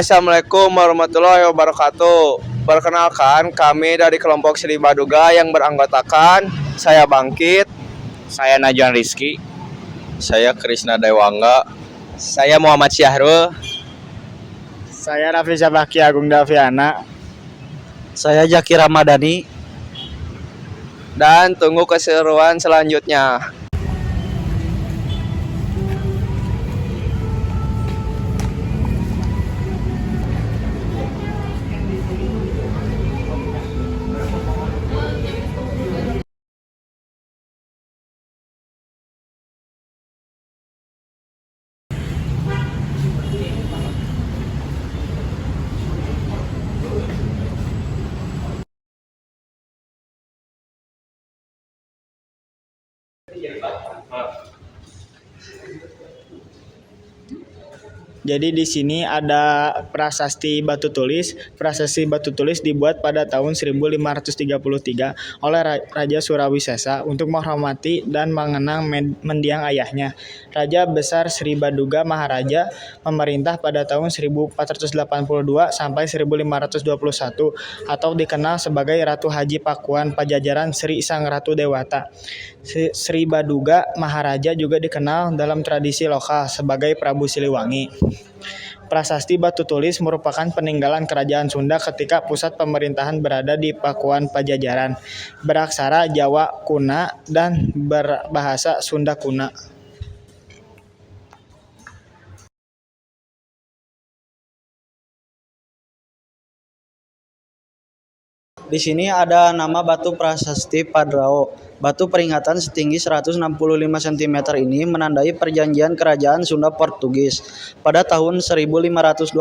Assalamualaikum warahmatullahi wabarakatuh. Perkenalkan, kami dari kelompok Sri Baduga yang beranggotakan saya Bangkit, Saya Najwan Rizky. saya Krisna Dewangga, Saya Muhammad Syahrul. Saya Raffi Sabaki Agung Daviana. Saya Jaki Ramadhani. dan tunggu keseruan selanjutnya. Jadi di sini ada prasasti batu tulis. Prasasti batu tulis dibuat pada tahun 1533 oleh Raja Surawisesa untuk menghormati dan mengenang mendiang ayahnya. Raja Besar Sri Baduga Maharaja memerintah pada tahun 1482 sampai 1521 atau dikenal sebagai Ratu Haji Pakuan Pajajaran Sri Sang Ratu Dewata. Sri Baduga Maharaja juga dikenal dalam tradisi lokal sebagai Prabu Siliwangi. Prasasti batu tulis merupakan peninggalan kerajaan Sunda ketika pusat pemerintahan berada di Pakuan Pajajaran, beraksara Jawa kuna dan berbahasa Sunda kuna. Di sini ada nama batu prasasti Padrao. Batu peringatan setinggi 165 cm ini menandai perjanjian kerajaan Sunda Portugis pada tahun 1522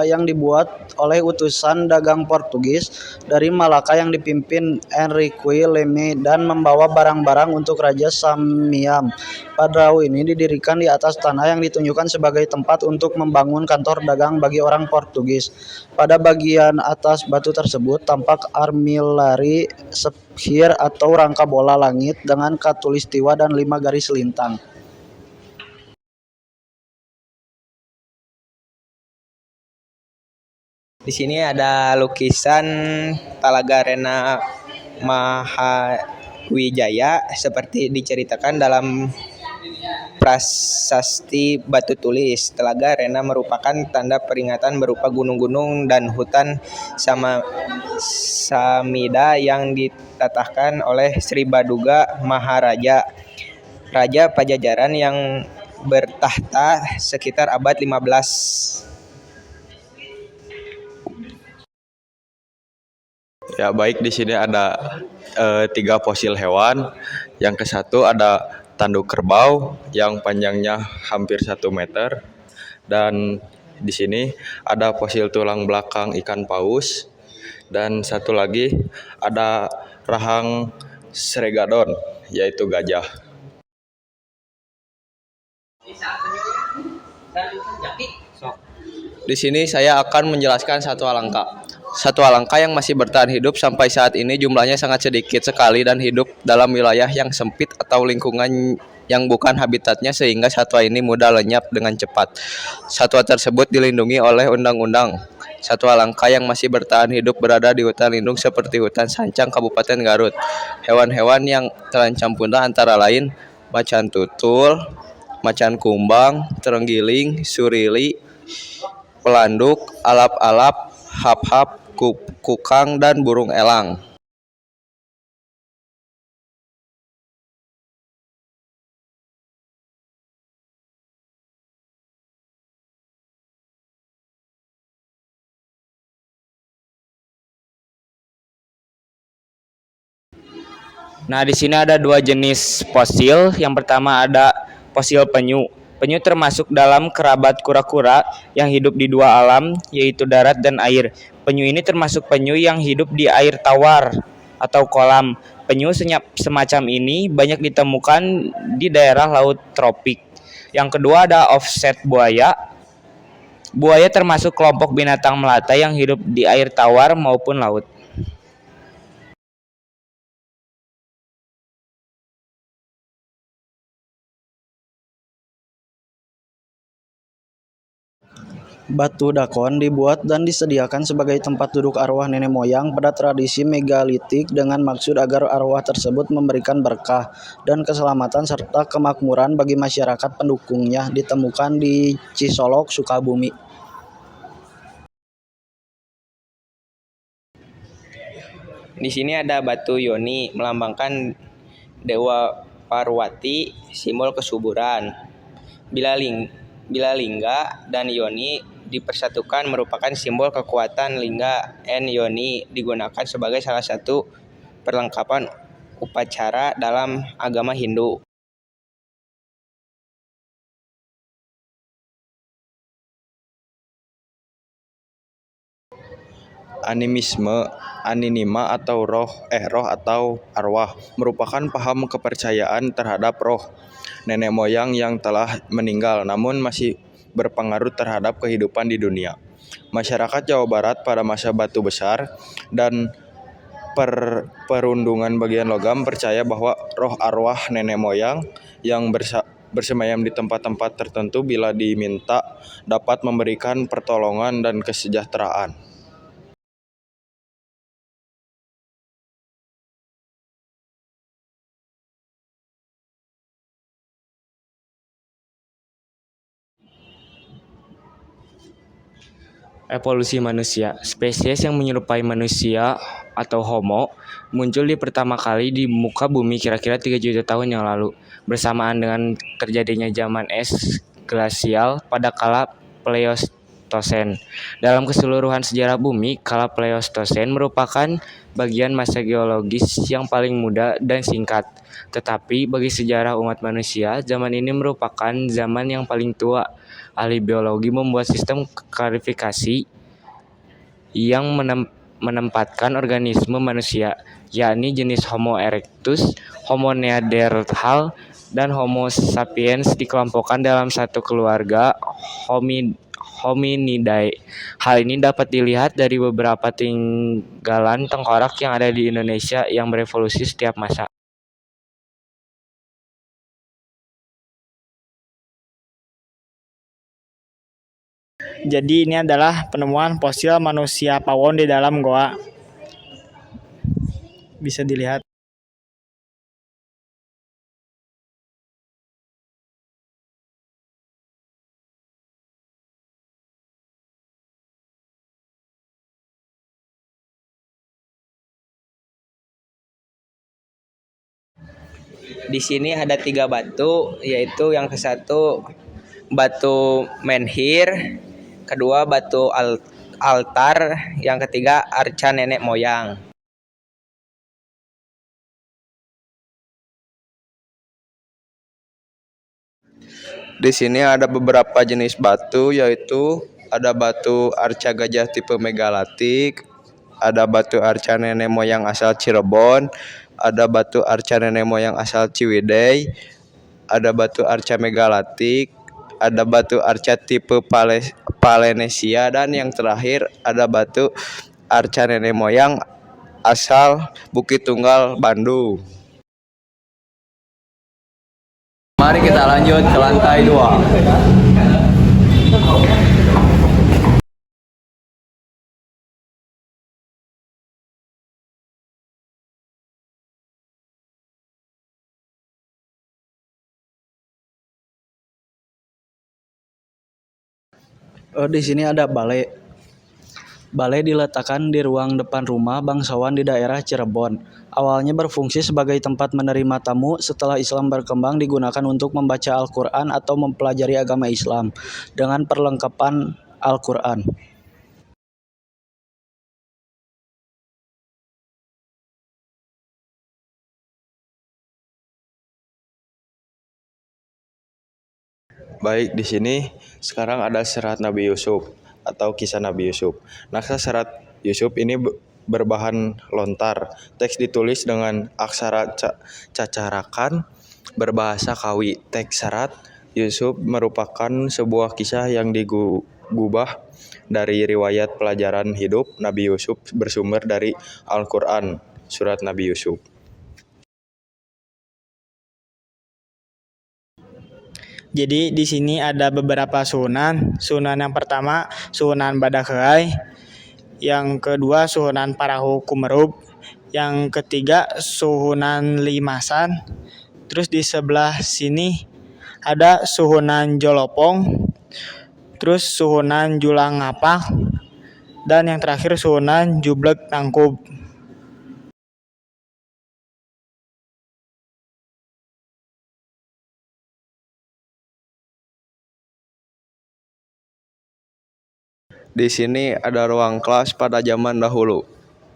yang dibuat oleh utusan dagang Portugis dari Malaka yang dipimpin Henrique Leme dan membawa barang-barang untuk Raja Samiam. Padrao ini didirikan di atas tanah yang ditunjukkan sebagai tempat untuk membangun kantor dagang bagi orang Portugis. Pada bagian atas batu tersebut tampak armillary sphere atau rangka bola langit dengan khatulistiwa dan 5 garis lintang. Di sini ada lukisan Talaga Rena Mahawijaya seperti diceritakan dalam prasasti batu tulis. Telaga Rena merupakan tanda peringatan berupa gunung-gunung dan hutan Samida yang ditatahkan oleh Sri Baduga Maharaja, Raja Pajajaran yang bertahta sekitar abad 15. Ya baik, di sini ada 3 fosil hewan. Yang ke-1 ada tanduk kerbau yang panjangnya hampir 1 meter, dan di sini ada fosil tulang belakang ikan paus, dan satu lagi ada rahang Sregadon yaitu gajah. Di sini saya akan menjelaskan satwa langka. Satwa langka yang masih bertahan hidup sampai saat ini jumlahnya sangat sedikit sekali dan hidup dalam wilayah yang sempit atau lingkungan yang bukan habitatnya sehingga satwa ini mudah lenyap dengan cepat. Satwa tersebut dilindungi oleh undang-undang. Satwa langka yang masih bertahan hidup berada di hutan lindung seperti hutan Sancang Kabupaten Garut. Hewan-hewan yang terancam punah antara lain macan tutul, macan kumbang, terenggiling, surili, pelanduk, alap-alap, hap-hap, kukang, dan burung elang. Nah, di sini ada 2 jenis fosil. Yang pertama ada fosil penyu. Penyu termasuk dalam kerabat kura-kura yang hidup di 2 alam, yaitu darat dan air. Penyu ini termasuk penyu yang hidup di air tawar atau kolam. Penyu semacam ini banyak ditemukan di daerah laut tropik. Yang kedua ada offset buaya. Buaya termasuk kelompok binatang melata yang hidup di air tawar maupun laut. Batu dakon dibuat dan disediakan sebagai tempat duduk arwah nenek moyang pada tradisi megalitik dengan maksud agar arwah tersebut memberikan berkah dan keselamatan serta kemakmuran bagi masyarakat pendukungnya. Ditemukan di Cisolok, Sukabumi. Di sini ada batu Yoni melambangkan Dewa Parwati, simbol kesuburan. Bila lingga dan Yoni dipersatukan merupakan simbol kekuatan. Lingga and Yoni digunakan sebagai salah satu perlengkapan upacara dalam agama Hindu. Animisme, anima atau roh atau arwah merupakan paham kepercayaan terhadap roh nenek moyang yang telah meninggal namun masih berpengaruh terhadap kehidupan di dunia. Masyarakat Jawa Barat pada masa Batu Besar dan perundungan bagian logam percaya bahwa roh arwah nenek moyang yang bersemayam di tempat-tempat tertentu bila diminta dapat memberikan pertolongan dan kesejahteraan. Evolusi manusia. Spesies yang menyerupai manusia atau Homo muncul pertama kali di muka bumi kira-kira 3 juta tahun yang lalu, bersamaan dengan terjadinya zaman es glasial pada kala Pleistosen. Dalam keseluruhan sejarah bumi, kala Pleistosen merupakan bagian masa geologis yang paling muda dan singkat. Tetapi bagi sejarah umat manusia, zaman ini merupakan zaman yang paling tua. Ahli biologi membuat sistem klasifikasi yang menempatkan organisme manusia, yakni jenis Homo erectus, Homo neanderthal, dan Homo sapiens dikelompokkan dalam satu keluarga Hominidae. Hal ini dapat dilihat dari beberapa tinggalan tengkorak yang ada di Indonesia yang berevolusi setiap masa. Jadi ini adalah penemuan fosil manusia pawon di dalam goa. Bisa dilihat. Di sini ada 3 batu, yaitu yang ke satu batu menhir, kedua batu altar, yang ketiga arca nenek moyang. Di sini ada beberapa jenis batu, yaitu ada batu arca gajah tipe megalitik, ada batu arca nenek moyang asal Cirebon, ada batu arca nenek moyang asal Ciwidey, ada batu arca megalitik, ada batu arca tipe Palenesia, dan yang terakhir ada batu arca nenek moyang asal Bukit Tunggal, Bandung. Mari kita lanjut ke lantai 2. Di sini ada balai. Balai diletakkan di ruang depan rumah bangsawan di daerah Cirebon. Awalnya berfungsi sebagai tempat menerima tamu, setelah Islam berkembang digunakan untuk membaca Al-Quran atau mempelajari agama Islam dengan perlengkapan Al-Quran. Baik, di sini sekarang ada serat Nabi Yusuf atau kisah Nabi Yusuf. Naskah serat Yusuf ini berbahan lontar. Teks ditulis dengan aksara cacarakan berbahasa Kawi. Teks serat Yusuf merupakan sebuah kisah yang digubah dari riwayat pelajaran hidup Nabi Yusuf bersumber dari Al-Quran, surat Nabi Yusuf. Jadi di sini ada beberapa suhunan. Suhunan yang pertama suhunan Badakhai, yang kedua suhunan Parahu Kumerub, yang ketiga suhunan Limasan. Terus di sebelah sini ada suhunan Jolopong, terus suhunan Julang Ngapak, dan yang terakhir suhunan Jublek Tangkub. Di sini ada ruang kelas pada zaman dahulu.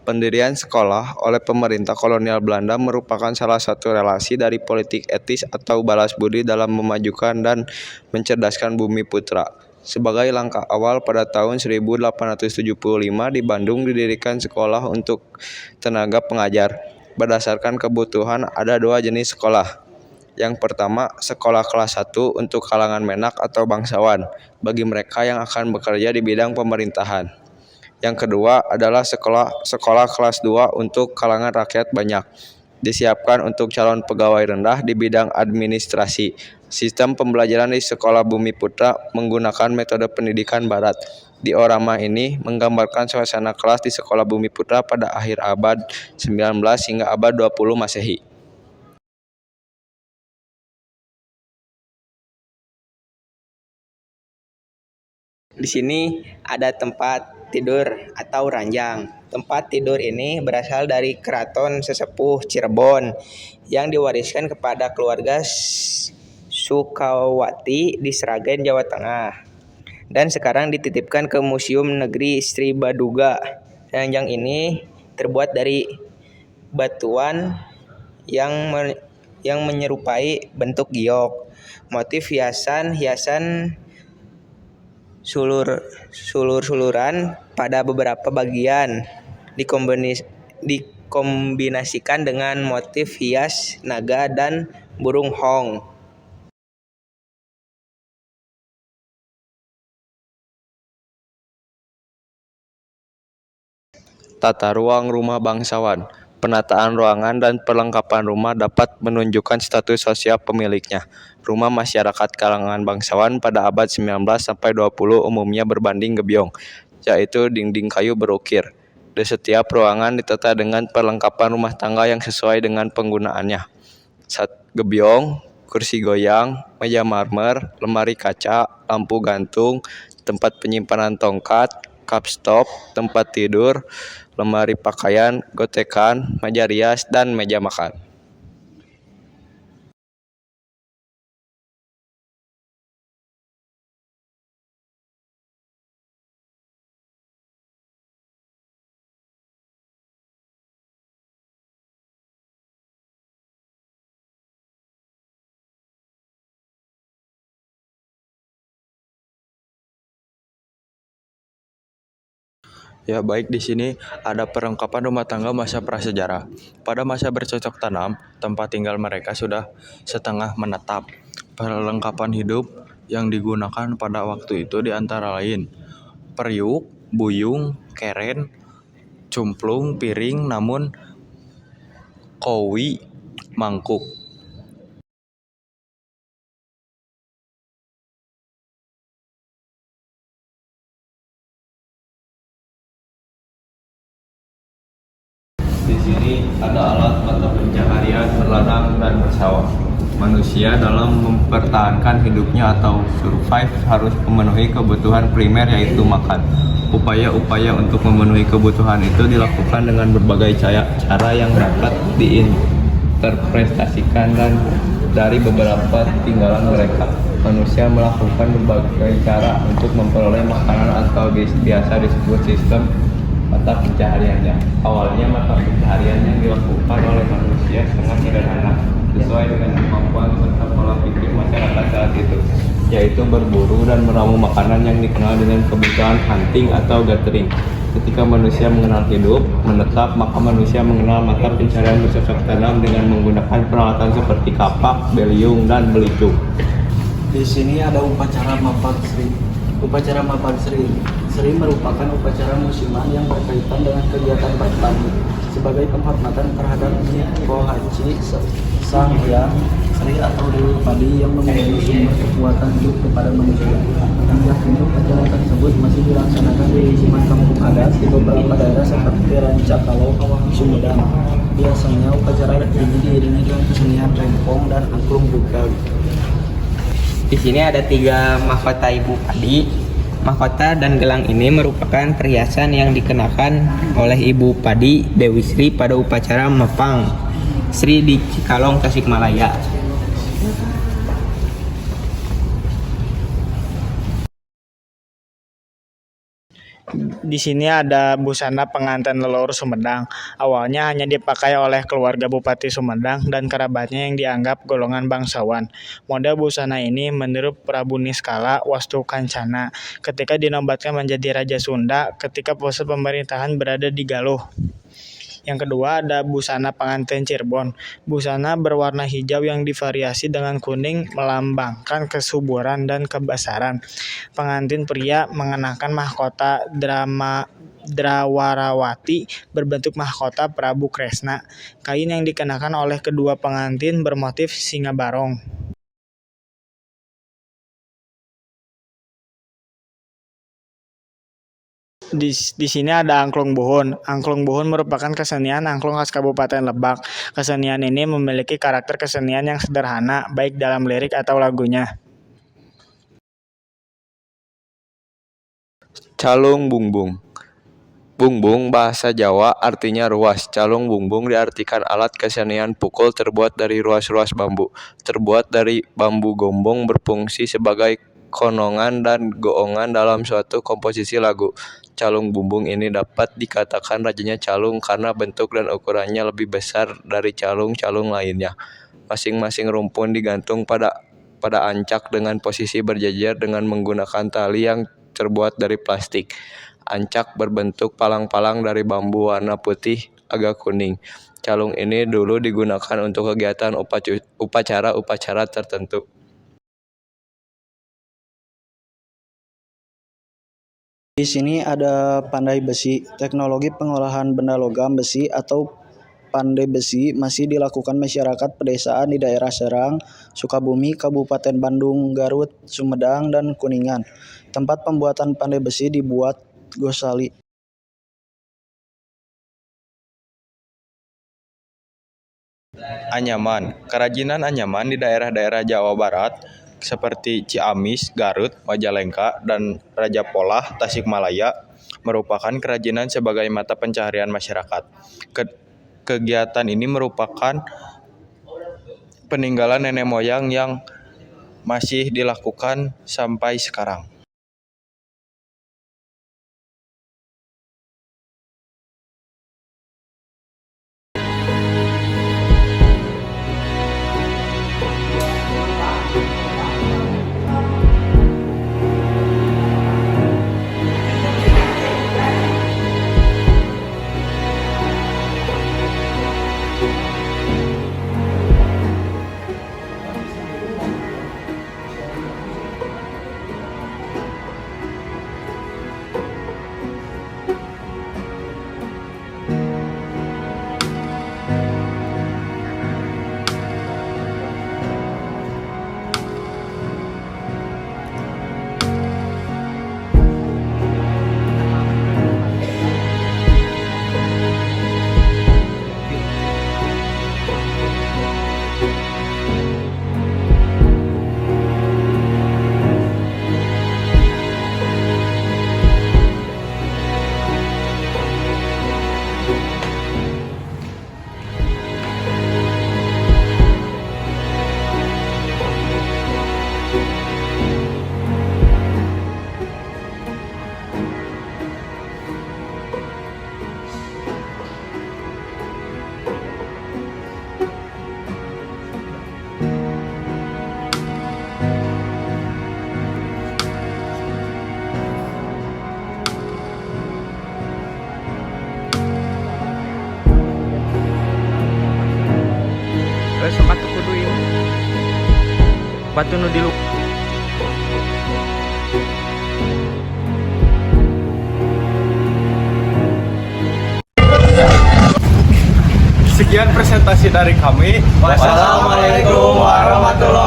Pendirian sekolah oleh pemerintah kolonial Belanda merupakan salah satu relasi dari politik etis atau balas budi dalam memajukan dan mencerdaskan Bumi Putra. Sebagai langkah awal pada tahun 1875 di Bandung didirikan sekolah untuk tenaga pengajar. Berdasarkan kebutuhan ada dua jenis sekolah. Yang pertama, sekolah kelas 1 untuk kalangan menak atau bangsawan, bagi mereka yang akan bekerja di bidang pemerintahan. Yang kedua adalah sekolah kelas 2 untuk kalangan rakyat banyak, disiapkan untuk calon pegawai rendah di bidang administrasi. Sistem pembelajaran di Sekolah Bumi Putra menggunakan metode pendidikan barat. Diorama ini menggambarkan suasana kelas di Sekolah Bumi Putra pada akhir abad 19 hingga abad 20 Masehi. Di sini ada tempat tidur atau ranjang. Tempat tidur ini berasal dari keraton sesepuh Cirebon yang diwariskan kepada keluarga Sukawati di Sragen, Jawa Tengah. Dan sekarang dititipkan ke Museum Negeri Sri Baduga. Ranjang ini terbuat dari batuan yang menyerupai bentuk giok. Motif hiasan sulur-suluran pada beberapa bagian dikombinasikan dengan motif hias naga dan burung hong. Tata ruang rumah bangsawan. Penataan ruangan dan perlengkapan rumah dapat menunjukkan status sosial pemiliknya. Rumah masyarakat kalangan bangsawan pada abad 19 sampai 20 umumnya berbanding gebyong, yaitu dinding kayu berukir. Di setiap ruangan ditata dengan perlengkapan rumah tangga yang sesuai dengan penggunaannya. Gebyong, kursi goyang, meja marmer, lemari kaca, lampu gantung, tempat penyimpanan tongkat, cup stop, tempat tidur, lemari pakaian, gotekan, meja rias, dan meja makan. Ya, baik, di sini ada perlengkapan rumah tangga masa prasejarah. Pada masa bercocok tanam, tempat tinggal mereka sudah setengah menetap. Perlengkapan hidup yang digunakan pada waktu itu diantara lain periuk, buyung, keren, cumplung, piring, namun kowi, mangkuk. Di sini ada alat mata pencaharian berladang dan bersawah. Manusia dalam mempertahankan hidupnya atau survive harus memenuhi kebutuhan primer yaitu makan. Upaya-upaya untuk memenuhi kebutuhan itu dilakukan dengan berbagai cara yang dapat diinterpretasikan dan dari beberapa tinggalan mereka. Manusia melakukan berbagai cara untuk memperoleh makanan atau biasa disebut sistem mata pencahariannya. Awalnya mata pencaharian yang dilakukan oleh manusia sangat sederhana, sesuai dengan kemampuan serta pola pikir masyarakat saat itu, yaitu berburu dan meramu makanan yang dikenal dengan kebutuhan hunting atau gathering. Ketika manusia mengenal hidup menetap, maka manusia mengenal mata pencaharian bercocok tanam dengan menggunakan peralatan seperti kapak, beliung, dan belicung. Di sini ada upacara Mapan Sri. Upacara Mapan Sri merupakan upacara musiman yang berkaitan dengan kegiatan bertani. sebagai penghormatan terhadap Niko Haji Sang Hyang Sri atau Dewa Padi yang memiliki sumber kekuatan hidup kepada manusia. Hingga kini upacara tersebut masih dilaksanakan di lingkungan kampung adat di beberapa daerah seperti Rancakalo, Sumedang. Biasanya upacara ini diiringi dengan kesenian rempong dan angklung bugal. Di sini ada 3 mahkota Ibu Padi. Mahkota dan gelang ini merupakan perhiasan yang dikenakan oleh Ibu Padi Dewi Sri pada upacara Mepang Sri di Cikalong, Tasikmalaya. Di sini ada busana pengantin leluhur Sumedang. Awalnya hanya dipakai oleh keluarga Bupati Sumedang dan kerabatnya yang dianggap golongan bangsawan. Model busana ini menurut Prabu Niskala Wastu Kancana ketika dinobatkan menjadi Raja Sunda ketika pusat pemerintahan berada di Galuh. Yang kedua ada busana pengantin Cirebon. Busana berwarna hijau yang divariasi dengan kuning melambangkan kesuburan dan kebesaran. Pengantin pria mengenakan mahkota Drawarawati berbentuk mahkota Prabu Kresna. Kain yang dikenakan oleh kedua pengantin bermotif singa barong. Di sini ada angklung buhun. Angklung buhun merupakan kesenian angklung khas Kabupaten Lebak. Kesenian ini memiliki karakter kesenian yang sederhana, baik dalam lirik atau lagunya. Calung bungbung. Bungbung bahasa Jawa artinya ruas. Calung bungbung diartikan alat kesenian pukul terbuat dari ruas-ruas bambu. Terbuat dari bambu gombong berfungsi sebagai konongan dan goongan dalam suatu komposisi lagu. Calung bumbung ini dapat dikatakan rajanya calung karena bentuk dan ukurannya lebih besar dari calung-calung lainnya. Masing-masing rumpun digantung pada ancak dengan posisi berjejer dengan menggunakan tali yang terbuat dari plastik. Ancak berbentuk palang-palang dari bambu warna putih agak kuning. Calung ini dulu digunakan untuk kegiatan upacara-upacara tertentu. Di sini ada pandai besi. Teknologi pengolahan benda logam besi atau pandai besi masih dilakukan masyarakat pedesaan di daerah Serang, Sukabumi, Kabupaten Bandung, Garut, Sumedang, dan Kuningan. Tempat pembuatan pandai besi dibuat gosali. Anyaman. Kerajinan anyaman di daerah-daerah Jawa Barat seperti Ciamis, Garut, Majalengka, dan Raja Polah, Tasikmalaya merupakan kerajinan sebagai mata pencaharian masyarakat. Kegiatan ini merupakan peninggalan nenek moyang yang masih dilakukan sampai sekarang. Sepatu kudu ieu. Batu nu di Sekian presentasi dari kami. Wassalamualaikum warahmatullahi